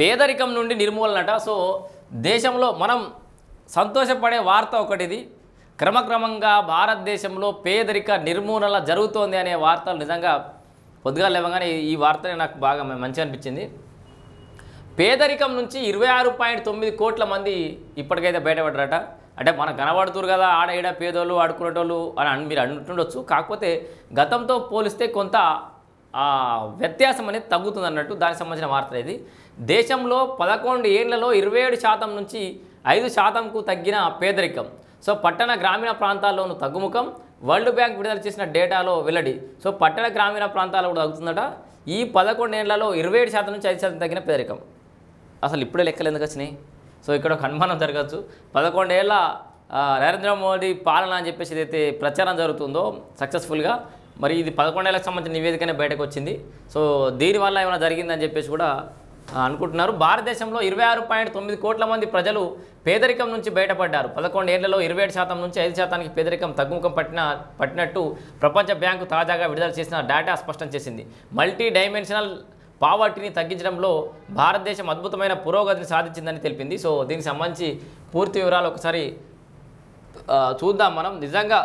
పేదరికం నుండి నిర్మూలనట. సో దేశంలో మనం సంతోషపడే వార్త ఒకటిది. క్రమక్రమంగా భారతదేశంలో పేదరిక నిర్మూలన జరుగుతోంది అనే వార్తలు నిజంగా పొద్దుగా లేవగానే ఈ వార్త నాకు బాగా మంచిగా అనిపించింది. పేదరికం నుంచి 26.9 కోట్ల మంది ఇప్పటికైతే బయటపడ్డారట. అంటే మనకు కనబడుతురు కదా ఆడ ఈడ పేదోళ్ళు ఆడుకునేటోళ్ళు అని మీరు అంటుండొచ్చు. కాకపోతే గతంతో పోలిస్తే కొంత వ్యత్యాసం అనేది తగ్గుతుంది అన్నట్టు దానికి సంబంధించిన వార్త ఇది. దేశంలో 11 ఏళ్లలో 27% నుంచి 5%కు తగ్గిన పేదరికం. సో పట్టణ గ్రామీణ ప్రాంతాల్లోనూ తగ్గుముఖం. వరల్డ్ బ్యాంక్ విడుదల చేసిన డేటాలో వెల్లడి. సో పట్టణ గ్రామీణ ప్రాంతాల్లో కూడా తగ్గుతుందట. ఈ 11 ఏళ్లలో 27% నుంచి 5% తగ్గిన పేదరికం. అసలు ఇప్పుడే లెక్కలు ఎందుకు వచ్చినాయి? సో ఇక్కడ ఒక అనుమానం జరగచ్చు. 11 ఏళ్ళ నరేంద్ర మోడీ పాలన అని చెప్పేసి ఏదైతే ప్రచారం జరుగుతుందో సక్సెస్ఫుల్గా, మరి ఇది 11 ఏళ్ళకి సంబంధించిన నివేదికనే బయటకు వచ్చింది. సో దీనివల్ల ఏమైనా జరిగిందని చెప్పేసి కూడా అనుకుంటున్నారు. భారతదేశంలో 26.9 కోట్ల మంది ప్రజలు పేదరికం నుంచి బయటపడ్డారు. 11 ఏళ్లలో 27% నుంచి 5%కి పేదరికం తగ్గుముఖం పట్టినట్టు ప్రపంచ బ్యాంకు తాజాగా విడుదల చేసిన డేటా స్పష్టం చేసింది. మల్టీ డైమెన్షనల్ పావర్టీని తగ్గించడంలో భారతదేశం అద్భుతమైన పురోగతిని సాధించిందని తెలిపింది. సో దీనికి సంబంధించి పూర్తి వివరాలు ఒకసారి చూద్దాం మనం. నిజంగా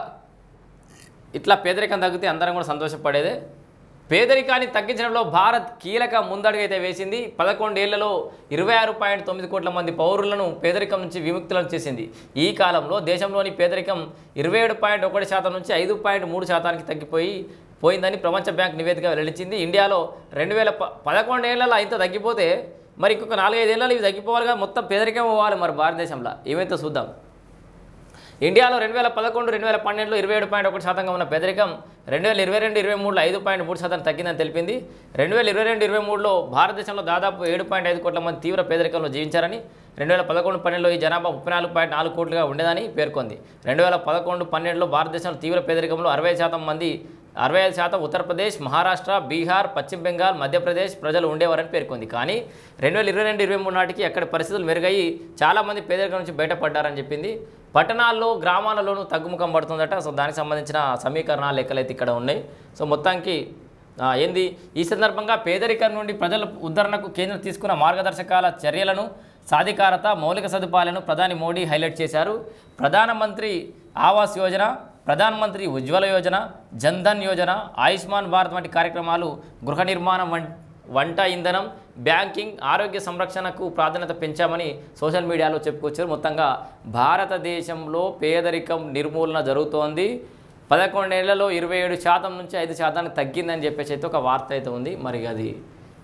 ఇట్లా పేదరికం తగ్గితే అందరం కూడా సంతోషపడేదే. పేదరికాన్ని తగ్గించడంలో భారత్ కీలక ముందడుగైతే వేసింది. 11 ఏళ్లలో 26.9 కోట్ల మంది పౌరులను పేదరికం నుంచి విముక్తులను చేసింది. ఈ కాలంలో దేశంలోని పేదరికం 27.1% నుంచి 5.3%కి పోయిందని ప్రపంచ బ్యాంక్ నివేదిక వెల్లడించింది. ఇండియాలో 2011 ఏళ్లలో ఇంత తగ్గిపోతే మరి ఇంకొక 4-5 ఏళ్లలో ఇవి తగ్గిపోవాలిగా, మొత్తం పేదరికం పోవాలి మరి భారతదేశంలో. ఏమైతే చూద్దాం. ఇండియాలో 2011-2012లో 27.1%గా ఉన్న పేదరికం 2022-23లో 5.3% తగ్గిందని తెలిపింది. 2022-23లో భారతదేశంలో దాదాపు 7.5 కోట్ల మంది తీవ్ర పేదరికంలో జీవించారని, 2011-12లో ఈ జనాభా 34.4 కోట్లుగా ఉండేదని పేర్కొంది. 2011-12లో భారతదేశంలో తీవ్ర పేదరికంలో 65% ఉత్తరప్రదేశ్, మహారాష్ట్ర, బీహార్, పశ్చిమ బెంగాల్, మధ్యప్రదేశ్ ప్రజలు ఉండేవారని పేర్కొంది. కానీ 2022-23 నాటికి అక్కడి పరిస్థితులు మెరుగయ్యి చాలామంది పేదరికం నుంచి బయటపడ్డారని చెప్పింది. పట్టణాల్లో గ్రామాలలోనూ తగ్గుముఖం పడుతుందట. సో దానికి సంబంధించిన సమీకరణాలు లెక్కలైతే ఇక్కడ ఉన్నాయి. సో మొత్తానికి ఏంది ఈ సందర్భంగా పేదరికం నుండి ప్రజల ఉద్ధరణకు కేంద్రం తీసుకున్న మార్గదర్శకాల చర్యలను, సాధికారత, మౌలిక సదుపాయాలను ప్రధాని మోడీ హైలైట్ చేశారు. ప్రధానమంత్రి ఆవాస్ యోజన, ప్రధానమంత్రి ఉజ్వల యోజన, జన్ధన్ యోజన, ఆయుష్మాన్ భారత్ వంటి కార్యక్రమాలు గృహ నిర్మాణం, వంట ఇంధనం, బ్యాంకింగ్, ఆరోగ్య సంరక్షణకు ప్రాధాన్యత పెంచామని సోషల్ మీడియాలో చెప్పుకొచ్చారు. మొత్తంగా భారతదేశంలో పేదరికం నిర్మూలన జరుగుతోంది. 11 ఏళ్లలో 27% నుంచి 5% తగ్గిందని చెప్పేసి అయితే ఒక వార్త అయితే ఉంది. మరి అది